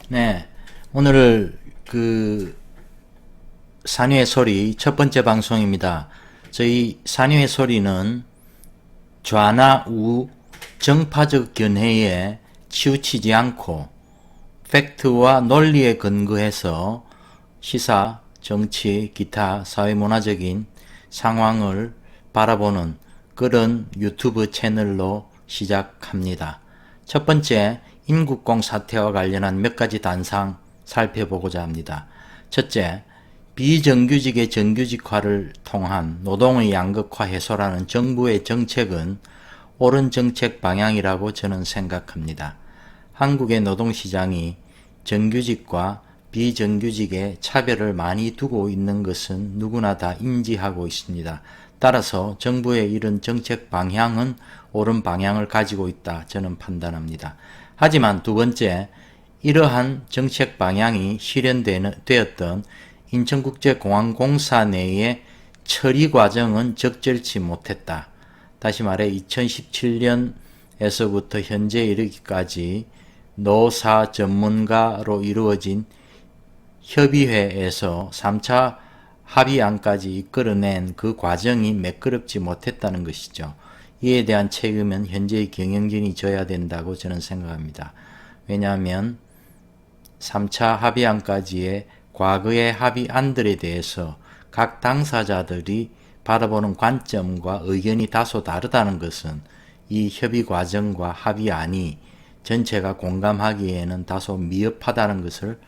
네, 오늘 산유의 소리 첫 번째 방송입니다. 저희 산유의 소리는 좌나 우 정파적 견해에 치우치지 않고 팩트와 논리에 근거해서 시사, 정치, 기타 사회문화적인 상황을 바라보는 그런 유튜브 채널로 시작합니다. 첫 번째, 인국공 사태와 관련한 몇 가지 단상 살펴보고자 합니다. 첫째, 비정규직의 정규직화를 통한 노동의 양극화 해소라는 정부의 정책은 옳은 정책 방향이라고 저는 생각합니다. 한국의 노동시장이 정규직과 비정규직의 차별을 많이 두고 있는 것은 누구나 다 인지하고 있습니다. 따라서 정부의 이런 정책 방향은 옳은 방향을 가지고 있다 저는 판단합니다. 하지만 두 번째, 이러한 정책 방향이 실현되었던 인천국제공항공사 내의 처리 과정은 적절치 못했다. 다시 말해 2017년에서부터 현재 이르기까지 노사 전문가로 이루어진 협의회에서 3차 합의안까지 이끌어낸 그 과정이 매끄럽지 못했다는 것이죠. 이에 대한 책임은 현재의 경영진이 져야 된다고 저는 생각합니다. 왜냐하면 3차 합의안까지의 과거의 합의안들에 대해서 각 당사자들이 바라보는 관점과 의견이 다소 다르다는 것은 이 협의 과정과 합의안이 전체가 공감하기에는 다소 미흡하다는 것을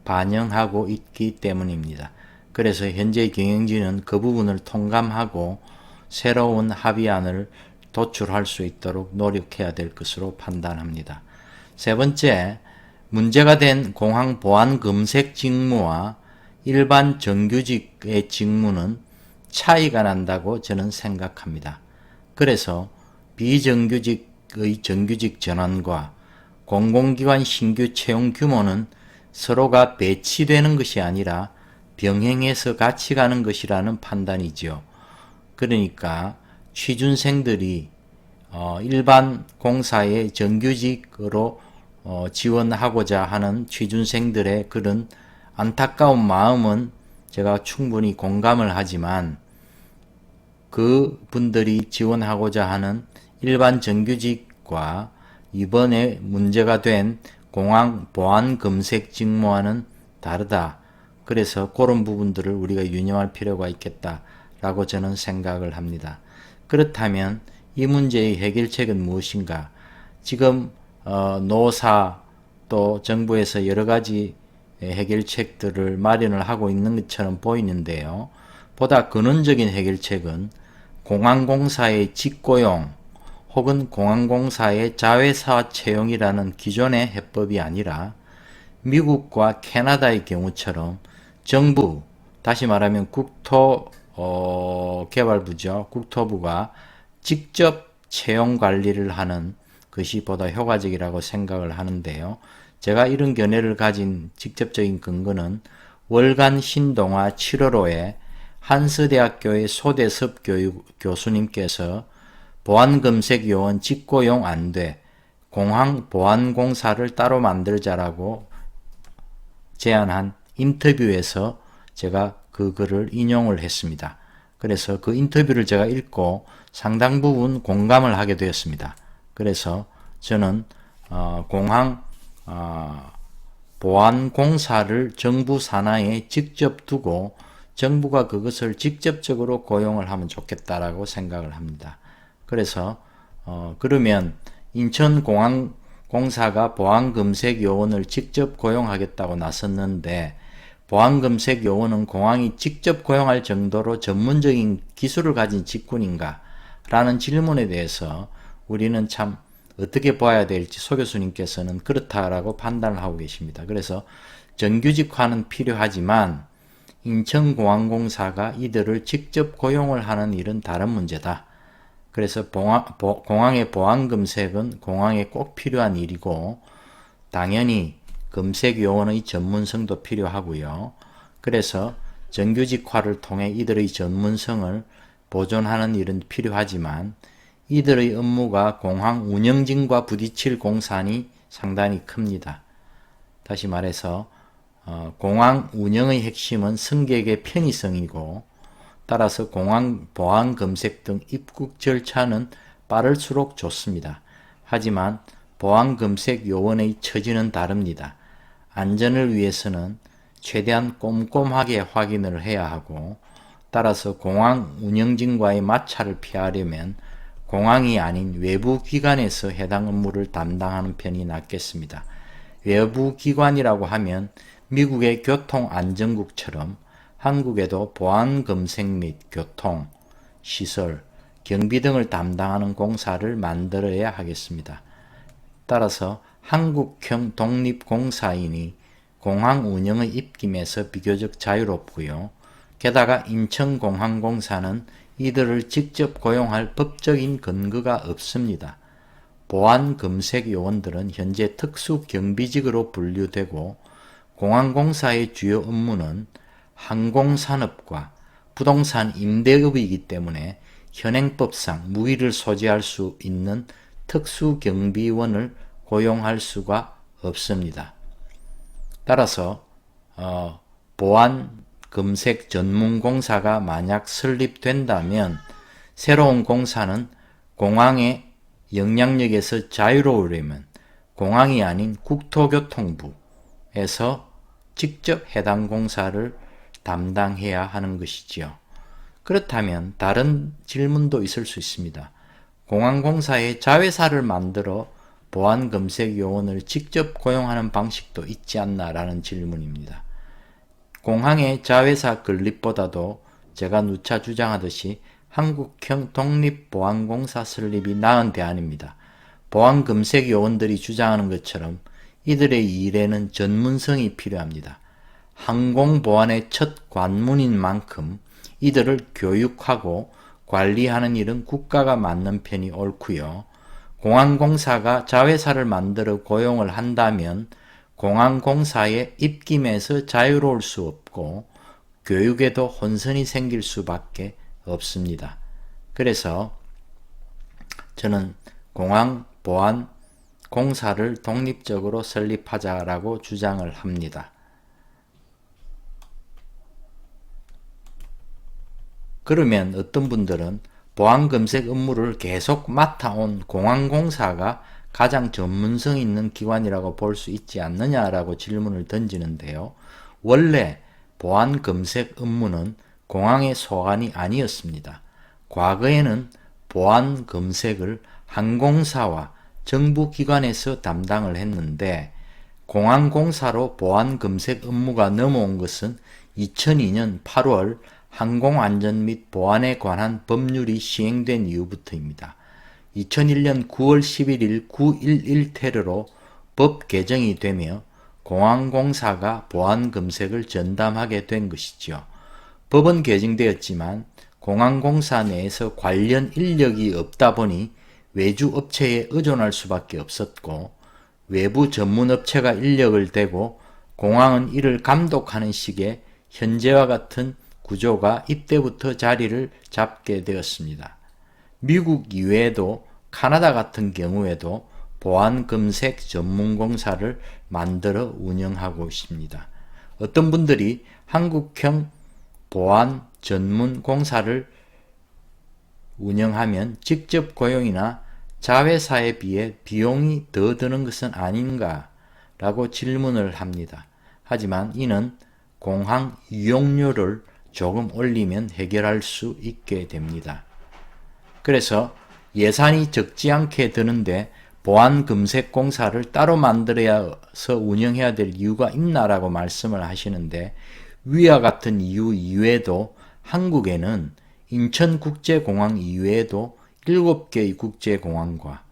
반영하고 있기 때문입니다. 그래서 현재 경영진은 그 부분을 통감하고 새로운 합의안을 도출할 수 있도록 노력해야 될 것으로 판단합니다. 세 번째, 문제가 된 공항 보안 검색 직무와 일반 정규직의 직무는 차이가 난다고 저는 생각합니다. 그래서 비정규직의 정규직 전환과 공공기관 신규 채용 규모는 서로가 배치되는 것이 아니라 병행해서 같이 가는 것이라는 판단이지요. 그러니까 취준생들이 일반 공사의 정규직으로 지원하고자 하는 취준생들의 그런 안타까운 마음은 제가 충분히 공감을 하지만 그 분들이 지원하고자 하는 일반 정규직과 이번에 문제가 된 공항 보안 검색 직무와는 다르다. 그래서 그런 부분들을 우리가 유념할 필요가 있겠다라고 저는 생각을 합니다. 그렇다면 이 문제의 해결책은 무엇인가? 지금 노사 또 정부에서 여러 가지 해결책들을 마련을 하고 있는 것처럼 보이는데요. 보다 근원적인 해결책은 공항공사의 직고용 혹은 공항공사의 자회사 채용이라는 기존의 해법이 아니라 미국과 캐나다의 경우처럼 정부, 다시 말하면 국토개발부죠. 국토부가 직접 채용 관리를 하는 것이 보다 효과적이라고 생각을 하는데요. 제가 이런 견해를 가진 직접적인 근거는 월간 신동아 7월호에 한스대학교의 소대섭 교수님께서 보안검색요원 직고용 안 돼, 공항보안공사를 따로 만들자라고 제안한 인터뷰에서 제가 그 글을 인용을 했습니다. 그래서 그 인터뷰를 제가 읽고 상당 부분 공감을 하게 되었습니다. 그래서 저는 공항 보안공사를 정부 산하에 직접 두고 정부가 그것을 직접적으로 고용을 하면 좋겠다라고 생각을 합니다. 그래서 그러면 인천공항공사가 보안검색 요원을 직접 고용하겠다고 나섰는데 보안검색 요원은 공항이 직접 고용할 정도로 전문적인 기술을 가진 직군인가? 라는 질문에 대해서 우리는 참 어떻게 봐야 될지 소 교수님께서는 그렇다라고 판단을 하고 계십니다. 그래서 정규직화는 필요하지만 인천공항공사가 이들을 직접 고용을 하는 일은 다른 문제다. 그래서 공항의 보안검색은 공항에 꼭 필요한 일이고 당연히 검색 요원의 전문성도 필요하고요. 그래서 정규직화를 통해 이들의 전문성을 보존하는 일은 필요하지만 이들의 업무가 공항 운영진과 부딪힐 공산이 상당히 큽니다. 다시 말해서 공항 운영의 핵심은 승객의 편의성이고, 따라서 공항 보안 검색 등 입국 절차는 빠를수록 좋습니다. 하지만 보안 검색 요원의 처지는 다릅니다. 안전을 위해서는 최대한 꼼꼼하게 확인을 해야 하고, 따라서 공항 운영진과의 마찰을 피하려면 공항이 아닌 외부 기관에서 해당 업무를 담당하는 편이 낫겠습니다. 외부 기관이라고 하면 미국의 교통안전국처럼 한국에도 보안 검색 및 교통, 시설, 경비 등을 담당하는 공사를 만들어야 하겠습니다. 따라서 한국형 독립공사인이 공항 운영의 입김에서 비교적 자유롭고요. 게다가 인천공항공사는 이들을 직접 고용할 법적인 근거가 없습니다. 보안 검색 요원들은 현재 특수경비직으로 분류되고, 공항공사의 주요 업무는 항공산업과 부동산 임대업이기 때문에 현행법상 무기를 소지할 수 있는 특수경비원을 고용할 수가 없습니다. 따라서 보안 검색 전문공사가 만약 설립된다면 새로운 공사는 공항의 영향력에서 자유로우려면 공항이 아닌 국토교통부에서 직접 해당 공사를 담당해야 하는 것이지요. 그렇다면 다른 질문도 있을 수 있습니다. 공항공사에 자회사를 만들어 보안검색 요원을 직접 고용하는 방식도 있지 않나 라는 질문입니다. 공항의 자회사 건립보다도 제가 누차 주장하듯이 한국형 독립보안공사 설립이 나은 대안입니다. 보안검색 요원들이 주장하는 것처럼 이들의 일에는 전문성이 필요합니다. 항공보안의 첫 관문인 만큼 이들을 교육하고 관리하는 일은 국가가 맡는 편이 옳고요. 공항공사가 자회사를 만들어 고용을 한다면 공항공사의 입김에서 자유로울 수 없고 교육에도 혼선이 생길 수밖에 없습니다. 그래서 저는 공항보안공사를 독립적으로 설립하자라고 주장을 합니다. 그러면 어떤 분들은 보안검색 업무를 계속 맡아온 공항공사가 가장 전문성 있는 기관이라고 볼 수 있지 않느냐라고 질문을 던지는데요. 원래 보안검색 업무는 공항의 소관이 아니었습니다. 과거에는 보안검색을 항공사와 정부기관에서 담당을 했는데, 공항공사로 보안검색 업무가 넘어온 것은 2002년 8월 항공안전 및 보안에 관한 법률이 시행된 이후부터입니다. 2001년 9월 11일 9.11 테러로 법 개정이 되며 공항공사가 보안검색을 전담하게 된 것이죠. 법은 개정되었지만 공항공사 내에서 관련 인력이 없다 보니 외주 업체에 의존할 수밖에 없었고, 외부 전문업체가 인력을 대고 공항은 이를 감독하는 식의 현재와 같은 구조가 이때부터 자리를 잡게 되었습니다. 미국 이외에도 카나다 같은 경우에도 보안검색 전문공사를 만들어 운영하고 있습니다. 어떤 분들이 한국형 보안 전문공사를 운영하면 직접 고용이나 자회사에 비해 비용이 더 드는 것은 아닌가 라고 질문을 합니다. 하지만 이는 공항 이용료를 조금 올리면 해결할 수 있게 됩니다. 그래서 예산이 적지 않게 드는데 보안검색공사를 따로 만들어서 운영해야 될 이유가 있나라고 말씀을 하시는데, 위와 같은 이유 이외에도 한국에는 인천국제공항 이외에도 7개의 국제공항과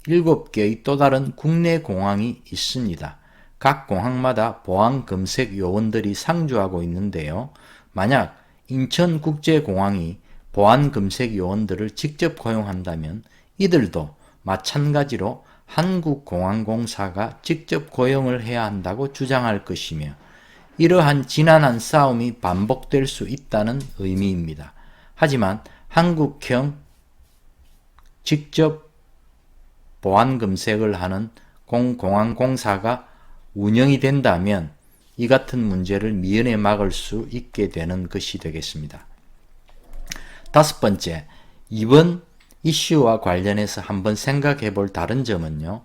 7개의 또 다른 국내 공항이 있습니다. 각 공항마다 보안검색 요원들이 상주하고 있는데요. 만약 인천국제공항이 보안검색 요원들을 직접 고용한다면 이들도 마찬가지로 한국공항공사가 직접 고용을 해야 한다고 주장할 것이며, 이러한 지난한 싸움이 반복될 수 있다는 의미입니다. 하지만 한국형 직접 보안검색을 하는 공항공사가 운영이 된다면 이 같은 문제를 미연에 막을 수 있게 되는 것이 되겠습니다. 다섯 번째, 이번 이슈와 관련해서 한번 생각해 볼 다른 점은요.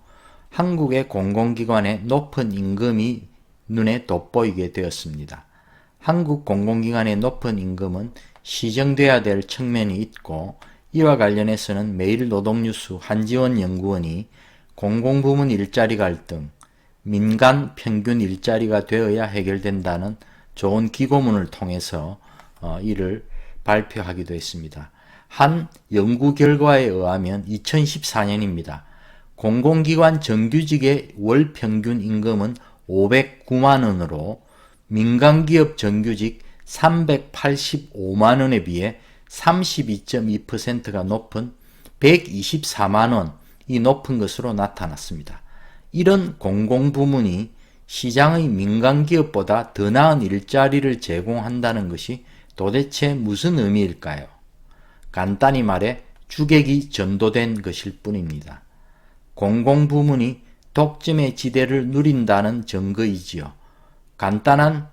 한국의 공공기관의 높은 임금이 눈에 돋보이게 되었습니다. 한국 공공기관의 높은 임금은 시정돼야 될 측면이 있고, 이와 관련해서는 매일노동뉴스 한지원 연구원이 공공부문 일자리 갈등, 민간 평균 일자리가 되어야 해결된다는 좋은 기고문을 통해서 이를 발표하기도 했습니다. 한 연구 결과에 의하면 2014년입니다. 공공기관 정규직의 월 평균 임금은 509만원으로 민간기업 정규직 385만원에 비해 32.2%가 높은 124만원이 높은 것으로 나타났습니다. 이런 공공부문이 시장의 민간기업보다 더 나은 일자리를 제공한다는 것이 도대체 무슨 의미일까요? 간단히 말해 주객이 전도된 것일 뿐입니다. 공공부문이 독점의 지대를 누린다는 증거이지요. 간단한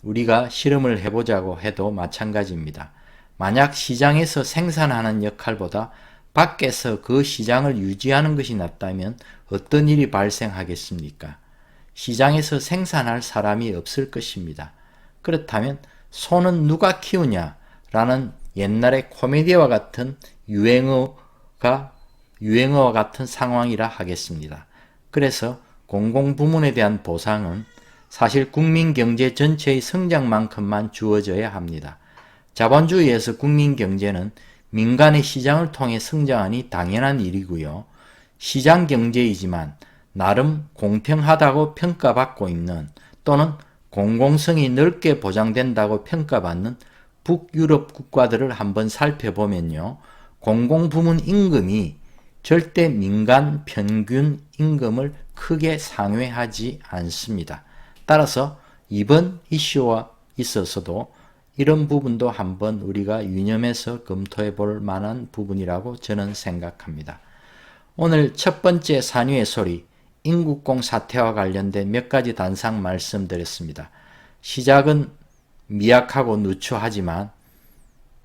우리가 실험을 해보자고 해도 마찬가지입니다. 만약 시장에서 생산하는 역할보다 밖에서 그 시장을 유지하는 것이 낫다면 어떤 일이 발생하겠습니까? 시장에서 생산할 사람이 없을 것입니다. 그렇다면 소는 누가 키우냐라는 옛날의 코미디와 같은 유행어와 같은 상황이라 하겠습니다. 그래서 공공부문에 대한 보상은 사실 국민경제 전체의 성장만큼만 주어져야 합니다. 자본주의에서 국민경제는 민간의 시장을 통해 성장하니 당연한 일이고요. 시장경제이지만 나름 공평하다고 평가받고 있는 또는 공공성이 넓게 보장된다고 평가받는 북유럽 국가들을 한번 살펴보면요. 공공부문 임금이 절대 민간 평균 임금을 크게 상회하지 않습니다. 따라서 이번 이슈와 있어서도 이런 부분도 한번 우리가 유념해서 검토해 볼 만한 부분이라고 저는 생각합니다. 오늘 첫 번째 산유의 소리, 인국공 사태와 관련된 몇 가지 단상 말씀드렸습니다. 시작은 미약하고 누추하지만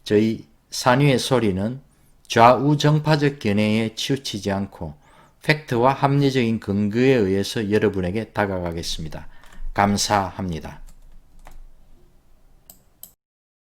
저희 산유의 소리는 좌우정파적 견해에 치우치지 않고 팩트와 합리적인 근거에 의해서 여러분에게 다가가겠습니다. 감사합니다.